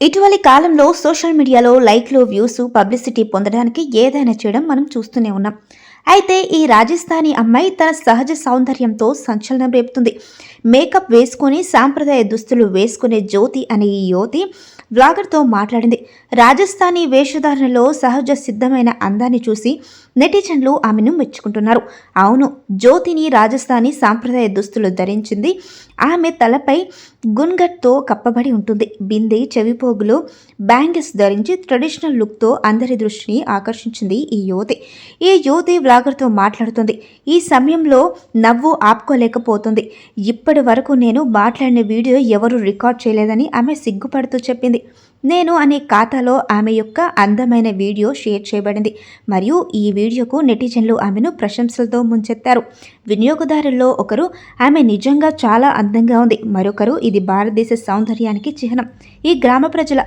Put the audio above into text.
ఇటీవలి కాలంలో సోషల్ మీడియాలో లైక్లు, వ్యూస్, పబ్లిసిటీ పొందడానికి ఏదైనా చేయడం మనం చూస్తూనే ఉన్నాం. అయితే ఈ రాజస్థానీ అమ్మాయి తన సహజ సౌందర్యంతో సంచలనం రేపుతుంది. మేకప్ వేసుకొని సాంప్రదాయ దుస్తులు వేసుకునే జ్యోతి అనే ఈ యువతి వ్లాగర్తో మాట్లాడింది. రాజస్థానీ వేషధారణలో సహజ సిద్ధమైన అందాన్ని చూసి నెటిజన్లు ఆమెను మెచ్చుకుంటున్నారు. అవును, జ్యోతిని రాజస్థానీ సాంప్రదాయ దుస్తులు ధరించింది. ఆమె తలపై గున్గట్తో కప్పబడి ఉంటుంది. బిందె, చెవిపోగులు, బ్యాంగిల్స్ ధరించి ట్రెడిషనల్ లుక్తో అందరి దృష్టిని ఆకర్షించింది ఈ యువతి వ్లాగర్తో మాట్లాడుతుంది. ఈ సమయంలో నవ్వు ఆపుకోలేకపోతుంది. ఇప్పటి వరకు నేను మాట్లాడిన వీడియో ఎవరు రికార్డ్ చేయలేదని ఆమె సిగ్గుపడుతూ చెప్పింది. నేను అనే ఖాతాలో ఆమె యొక్క అందమైన వీడియో షేర్ చేయబడింది మరియు ఈ వీడియోకు నెటిజన్లు ఆమెను ప్రశంసలతో ముంచెత్తారు. వినియోగదారుల్లో ఒకరు ఆమె నిజంగా చాలా అందంగా ఉంది, మరొకరు ఇది భారతదేశ సౌందర్యానికి చిహ్నం. ఈ గ్రామ ప్రజల